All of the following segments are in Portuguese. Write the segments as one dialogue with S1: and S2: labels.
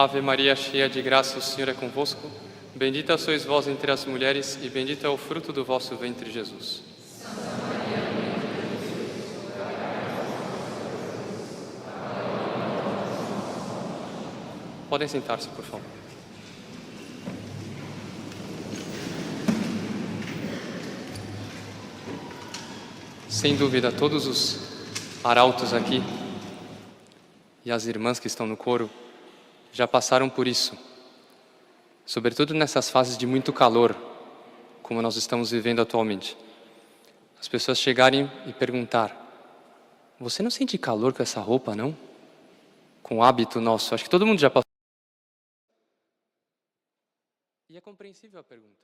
S1: Ave Maria, cheia de graça, o Senhor é convosco. Bendita sois vós entre as mulheres, e bendito é o fruto do vosso ventre, Jesus. Podem sentar-se, por favor. Sem dúvida, todos os arautos aqui e as irmãs que estão no coro já passaram por isso, sobretudo nessas fases de muito calor, como nós estamos vivendo atualmente. As pessoas chegarem e perguntar: você não sente calor com essa roupa, não? Com o hábito nosso, acho que todo mundo já passou. E é compreensível a pergunta.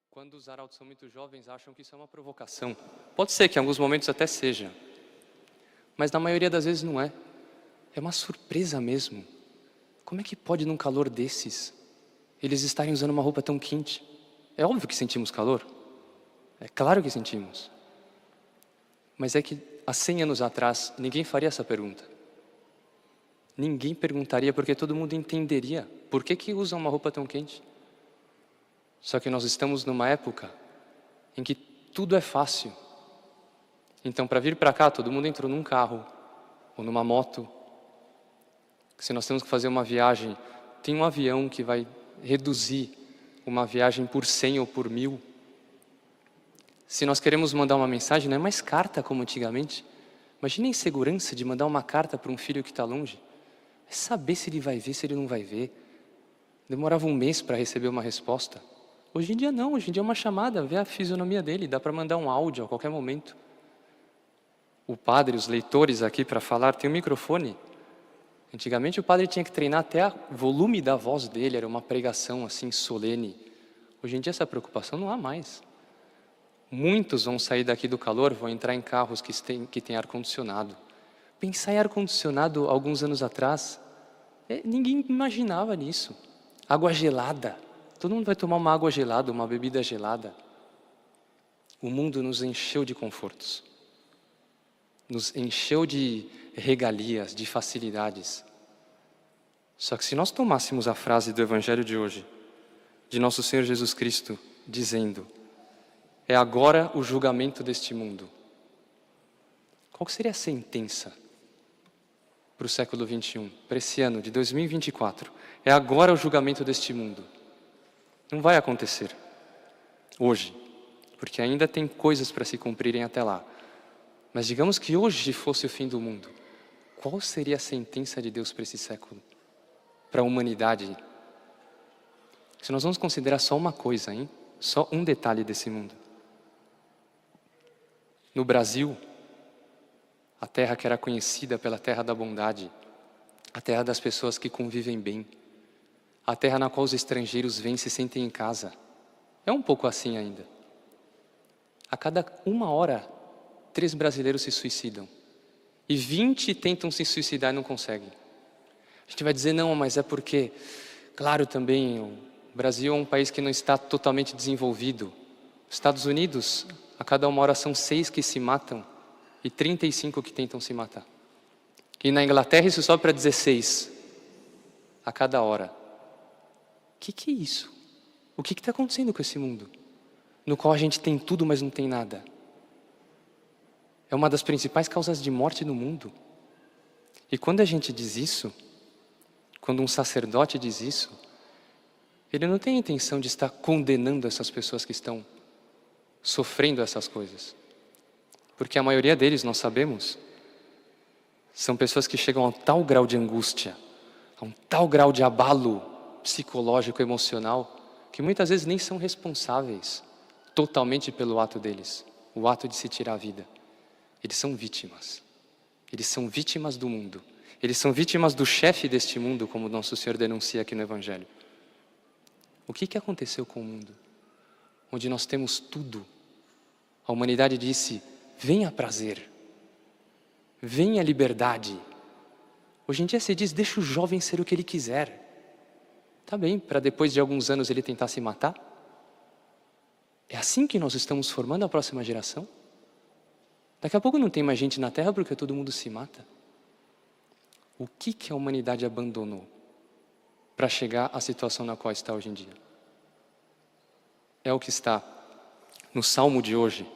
S1: Quando os arautos são muito jovens, acham que isso é uma provocação. Pode ser que em alguns momentos até seja, mas na maioria das vezes não é. É uma surpresa mesmo. Como é que pode, num calor desses, eles estarem usando uma roupa tão quente? É óbvio que sentimos calor. É claro que sentimos. Mas é que há 100 anos atrás, ninguém faria essa pergunta. Ninguém perguntaria, porque todo mundo entenderia por que usam uma roupa tão quente. Só que nós estamos numa época em que tudo é fácil. Então, para vir para cá, todo mundo entrou num carro ou numa moto. Se nós temos que fazer uma viagem, tem um avião que vai reduzir uma viagem por 100 ou por 1000. Se nós queremos mandar uma mensagem, não é mais carta como antigamente. Imagina a insegurança de mandar uma carta para um filho que está longe. É saber se ele vai ver, se ele não vai ver. Demorava um mês para receber uma resposta. Hoje em dia não, hoje em dia é uma chamada, vê a fisionomia dele, dá para mandar um áudio a qualquer momento. O padre, os leitores aqui para falar, tem um microfone. Antigamente o padre tinha que treinar até o volume da voz dele, era uma pregação assim solene. Hoje em dia essa preocupação não há mais. Muitos vão sair daqui do calor, vão entrar em carros que têm ar-condicionado. Pensar em ar-condicionado alguns anos atrás, ninguém imaginava nisso. Água gelada. Todo mundo vai tomar uma água gelada, uma bebida gelada. O mundo nos encheu de confortos. Nos encheu de regalias, de facilidades. Só que se nós tomássemos a frase do Evangelho de hoje, de nosso Senhor Jesus Cristo, dizendo: é agora o julgamento deste mundo. Qual seria a sentença para o século 21, para esse ano de 2024? É agora o julgamento deste mundo. Não vai acontecer hoje, porque ainda tem coisas para se cumprirem até lá. Mas digamos que hoje fosse o fim do mundo. Qual seria a sentença de Deus para esse século? Para a humanidade? Se nós vamos considerar só uma coisa, hein? Só um detalhe desse mundo. No Brasil, a terra que era conhecida pela terra da bondade, a terra das pessoas que convivem bem, a terra na qual os estrangeiros vêm e se sentem em casa. É um pouco assim ainda. A cada 1 hora, 3 brasileiros se suicidam. E 20 tentam se suicidar e não conseguem. A gente vai dizer, não, mas é porque, claro também, o Brasil é um país que não está totalmente desenvolvido. Os Estados Unidos, a cada 1 hora são 6 que se matam e 35 que tentam se matar. E na Inglaterra isso sobe para 16 a cada hora. O que é isso? O que está acontecendo com esse mundo? No qual a gente tem tudo, mas não tem nada. É uma das principais causas de morte no mundo. E quando a gente diz isso, quando um sacerdote diz isso, ele não tem a intenção de estar condenando essas pessoas que estão sofrendo essas coisas. Porque a maioria deles, nós sabemos, são pessoas que chegam a um tal grau de angústia, a um tal grau de abalo psicológico, emocional, que muitas vezes nem são responsáveis totalmente pelo ato deles, o ato de se tirar a vida. Eles são vítimas. Eles são vítimas do mundo. Eles são vítimas do chefe deste mundo, como nosso Senhor denuncia aqui no Evangelho. O que aconteceu com o mundo? Onde nós temos tudo. A humanidade disse: venha prazer, venha liberdade. Hoje em dia se diz: deixa o jovem ser o que ele quiser. Tá bem, para depois de alguns anos ele tentar se matar? É assim que nós estamos formando a próxima geração? Daqui a pouco não tem mais gente na Terra porque todo mundo se mata. O que a humanidade abandonou? para chegar à situação na qual está hoje em dia. É o que está no Salmo de hoje,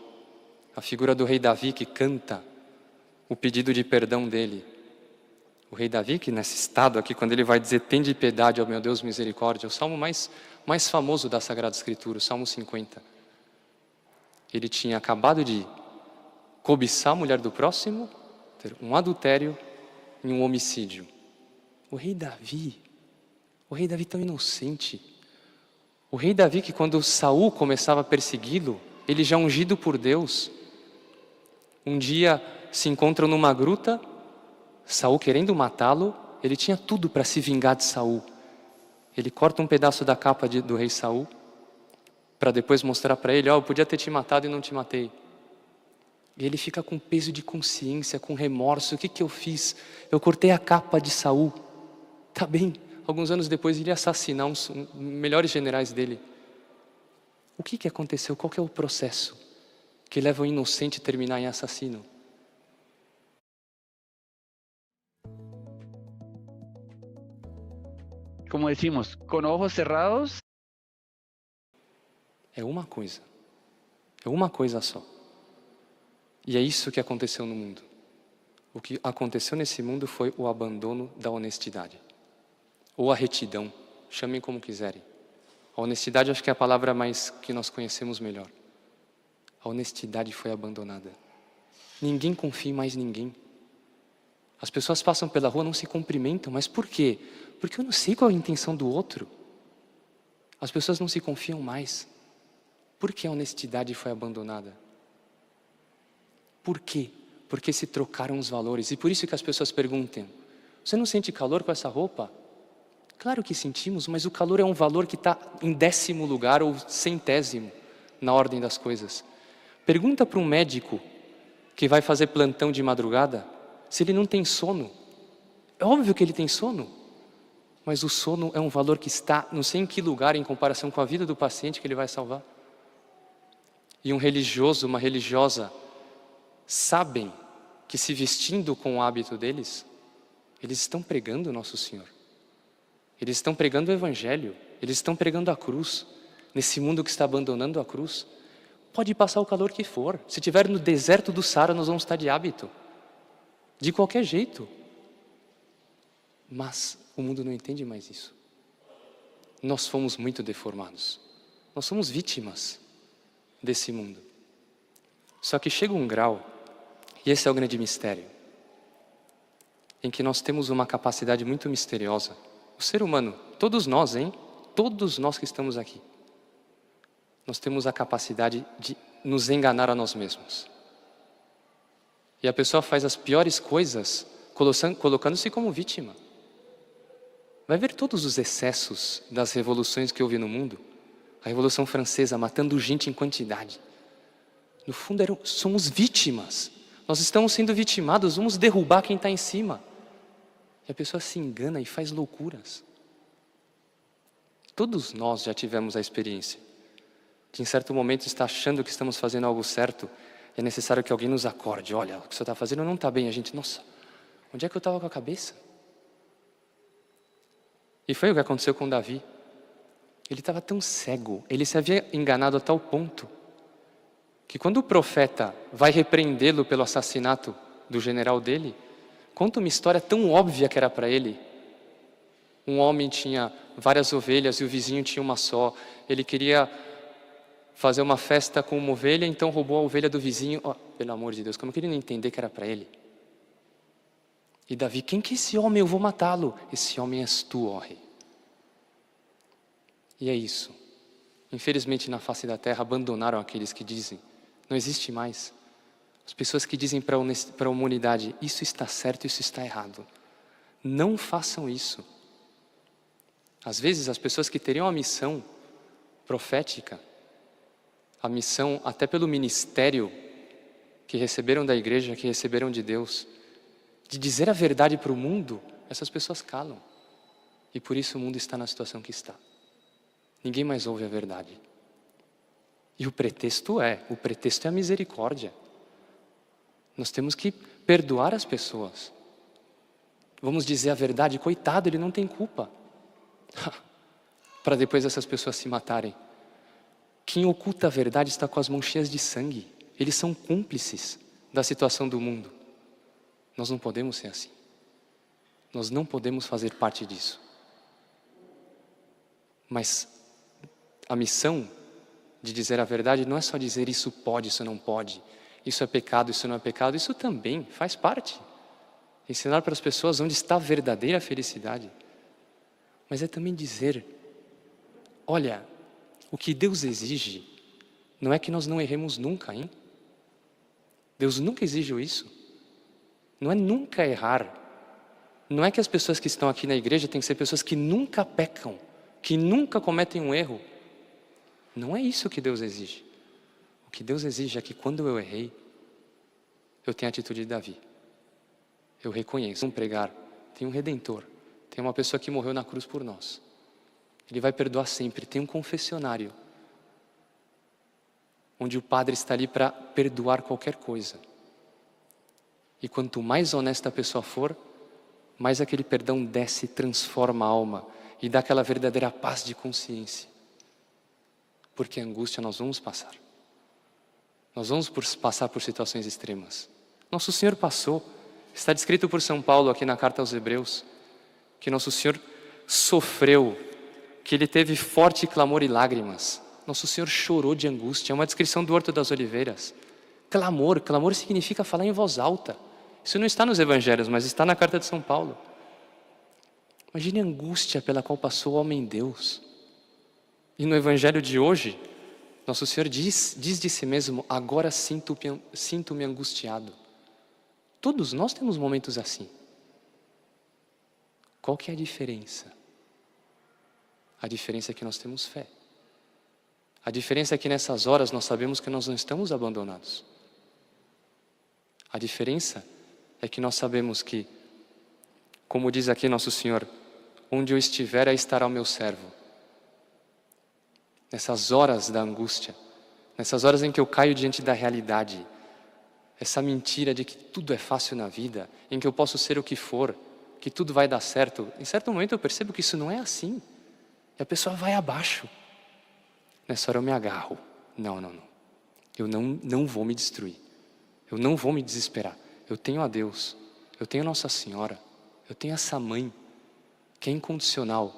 S1: a figura do rei Davi que canta o pedido de perdão dele. O rei Davi, que nesse estado aqui, quando ele vai dizer, tende piedade, ó meu Deus, misericórdia, é o salmo mais famoso da Sagrada Escritura, o Salmo 50. Ele tinha acabado de cobiçar a mulher do próximo, ter um adultério e um homicídio. O rei Davi tão inocente. O rei Davi que quando Saul começava a persegui-lo, ele já ungido por Deus, um dia se encontram numa gruta, Saul querendo matá-lo, ele tinha tudo para se vingar de Saul. Ele corta um pedaço da capa do rei Saul, para depois mostrar para ele, eu podia ter te matado e não te matei. E ele fica com peso de consciência, com remorso, o que eu fiz? Eu cortei a capa de Saul. Tá bem, alguns anos depois ele ia assassinar os melhores generais dele. O que aconteceu? Qual que é o processo que leva o inocente a terminar em assassino?
S2: Como decimos, con ojos cerrados.
S1: É uma coisa só. E é isso que aconteceu no mundo. O que aconteceu nesse mundo foi o abandono da honestidade. Ou a retidão, chamem como quiserem. A honestidade acho que é a palavra mais que nós conhecemos melhor. A honestidade foi abandonada. Ninguém confia em mais ninguém. As pessoas passam pela rua, não se cumprimentam, mas por quê? Porque eu não sei qual é a intenção do outro. As pessoas não se confiam mais. Por que a honestidade foi abandonada? Por quê? Porque se trocaram os valores. E por isso que as pessoas perguntam, você não sente calor com essa roupa? Claro que sentimos, mas o calor é um valor que está em 10º lugar ou 100º na ordem das coisas. Pergunta para um médico que vai fazer plantão de madrugada se ele não tem sono. É óbvio que ele tem sono, mas o sono é um valor que está não sei em que lugar em comparação com a vida do paciente que ele vai salvar. E um religioso, uma religiosa, sabem que se vestindo com o hábito deles, eles estão pregando o Nosso Senhor. Eles estão pregando o Evangelho, eles estão pregando a cruz. Nesse mundo que está abandonando a cruz, pode passar o calor que for. Se estiver no deserto do Saara, nós vamos estar de hábito. De qualquer jeito. Mas o mundo não entende mais isso. Nós fomos muito deformados. Nós somos vítimas desse mundo. Só que chega um grau, e esse é o grande mistério, em que nós temos uma capacidade muito misteriosa. O ser humano, todos nós, todos nós que estamos aqui, nós temos a capacidade de nos enganar a nós mesmos. E a pessoa faz as piores coisas, colocando-se como vítima. Vai ver todos os excessos das revoluções que houve no mundo. A Revolução Francesa, matando gente em quantidade. No fundo, somos vítimas. Nós estamos sendo vitimados, vamos derrubar quem está em cima. E a pessoa se engana e faz loucuras. Todos nós já tivemos a experiência de, em certo momento, estar achando que estamos fazendo algo certo. É necessário que alguém nos acorde. Olha, o que você está fazendo não está bem. A gente, nossa, onde é que eu estava com a cabeça? E foi o que aconteceu com Davi. Ele estava tão cego, ele se havia enganado a tal ponto, que quando o profeta vai repreendê-lo pelo assassinato do general dele, conta uma história tão óbvia que era para ele. Um homem tinha várias ovelhas e o vizinho tinha uma só. Ele queria fazer uma festa com uma ovelha, então roubou a ovelha do vizinho. Oh, pelo amor de Deus, como que ele não entender que era para ele? E Davi, quem que é esse homem? Eu vou matá-lo. Esse homem és tu, ó rei. E é isso. Infelizmente, na face da terra, abandonaram aqueles que dizem, não existe mais. As pessoas que dizem para a humanidade, isso está certo, isso está errado. Não façam isso. Às vezes, as pessoas que teriam a missão profética, a missão até pelo ministério que receberam da igreja, que receberam de Deus, de dizer a verdade para o mundo, essas pessoas calam. E por isso o mundo está na situação que está. Ninguém mais ouve a verdade. E o pretexto é a misericórdia. Nós temos que perdoar as pessoas. Vamos dizer a verdade, coitado, ele não tem culpa. para depois essas pessoas se matarem. Quem oculta a verdade está com as mãos cheias de sangue. Eles são cúmplices da situação do mundo. Nós não podemos ser assim. Nós não podemos fazer parte disso. Mas a missão de dizer a verdade não é só dizer isso pode, isso não pode, isso é pecado, isso não é pecado, isso também faz parte. Ensinar para as pessoas onde está a verdadeira felicidade. Mas é também dizer, olha, o que Deus exige não é que nós não erremos nunca, hein? Deus nunca exigiu isso. Não é nunca errar. Não é que as pessoas que estão aqui na igreja têm que ser pessoas que nunca pecam, que nunca cometem um erro. Não é isso que Deus exige. O que Deus exige é que quando eu errei, eu tenho a atitude de Davi. Eu reconheço. Vamos pregar, tem um Redentor, tem uma pessoa que morreu na cruz por nós. Ele vai perdoar sempre. Tem um confessionário, onde o padre está ali para perdoar qualquer coisa. E quanto mais honesta a pessoa for, mais aquele perdão desce, transforma a alma e dá aquela verdadeira paz de consciência. Porque a angústia nós vamos passar. Nós vamos passar por situações extremas. Nosso Senhor passou. Está descrito por São Paulo aqui na carta aos Hebreus, que Nosso Senhor sofreu, que Ele teve forte clamor e lágrimas. Nosso Senhor chorou de angústia. É uma descrição do Horto das Oliveiras. Clamor significa falar em voz alta. Isso não está nos evangelhos, mas está na carta de São Paulo. Imagine a angústia pela qual passou o homem Deus. E no evangelho de hoje, Nosso Senhor diz de si mesmo, agora sinto-me angustiado. Todos nós temos momentos assim. Qual que é a diferença? A diferença é que nós temos fé. A diferença é que nessas horas nós sabemos que nós não estamos abandonados. A diferença é que nós sabemos que, como diz aqui Nosso Senhor, onde eu estiver, aí estará o meu servo. Nessas horas da angústia, nessas horas em que eu caio diante da realidade, essa mentira de que tudo é fácil na vida, em que eu posso ser o que for, que tudo vai dar certo, em certo momento eu percebo que isso não é assim. E a pessoa vai abaixo. Nessa hora eu me agarro. Não. Eu não vou me destruir. Eu não vou me desesperar. Eu tenho a Deus. Eu tenho Nossa Senhora. Eu tenho essa mãe, que é incondicional.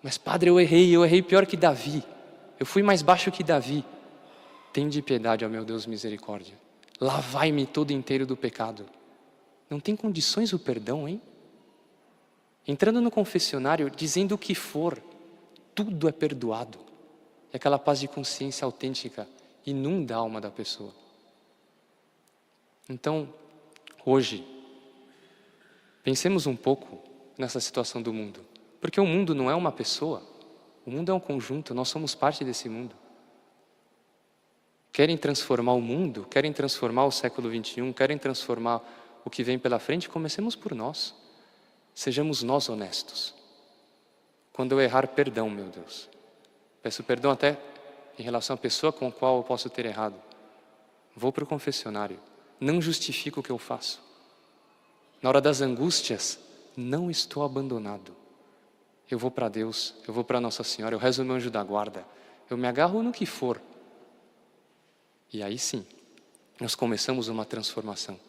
S1: Mas padre, eu errei pior que Davi. Eu fui mais baixo que Davi. Tende piedade, ó meu Deus, misericórdia. Lavai-me todo inteiro do pecado. Não tem condições o perdão, hein? Entrando no confessionário, dizendo o que for, tudo é perdoado. E aquela paz de consciência autêntica inunda a alma da pessoa. Então, hoje, pensemos um pouco nessa situação do mundo. Porque o mundo não é uma pessoa. O mundo é um conjunto, nós somos parte desse mundo. Querem transformar o mundo, querem transformar o século XXI, querem transformar o que vem pela frente, comecemos por nós. Sejamos nós honestos. Quando eu errar, perdão, meu Deus. Peço perdão até em relação à pessoa com a qual eu posso ter errado. Vou para o confessionário. Não justifico o que eu faço. Na hora das angústias, não estou abandonado. Eu vou para Deus, eu vou para Nossa Senhora, eu rezo o meu anjo da guarda. Eu me agarro no que for. E aí sim, nós começamos uma transformação.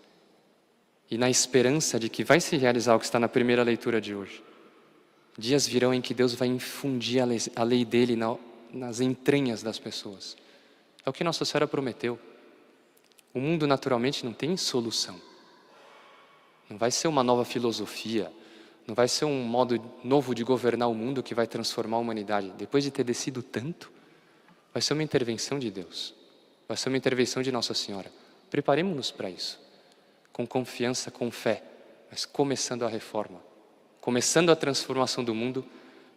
S1: E na esperança de que vai se realizar o que está na primeira leitura de hoje. Dias virão em que Deus vai infundir a lei dele nas entranhas das pessoas. É o que Nossa Senhora prometeu. O mundo naturalmente não tem solução. Não vai ser uma nova filosofia, não vai ser um modo novo de governar o mundo que vai transformar a humanidade. Depois de ter descido tanto, vai ser uma intervenção de Deus. Vai ser uma intervenção de Nossa Senhora. Preparemos-nos para isso. Com confiança, com fé, mas começando a reforma. Começando a transformação do mundo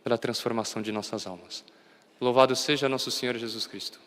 S1: pela transformação de nossas almas. Louvado seja nosso Senhor Jesus Cristo.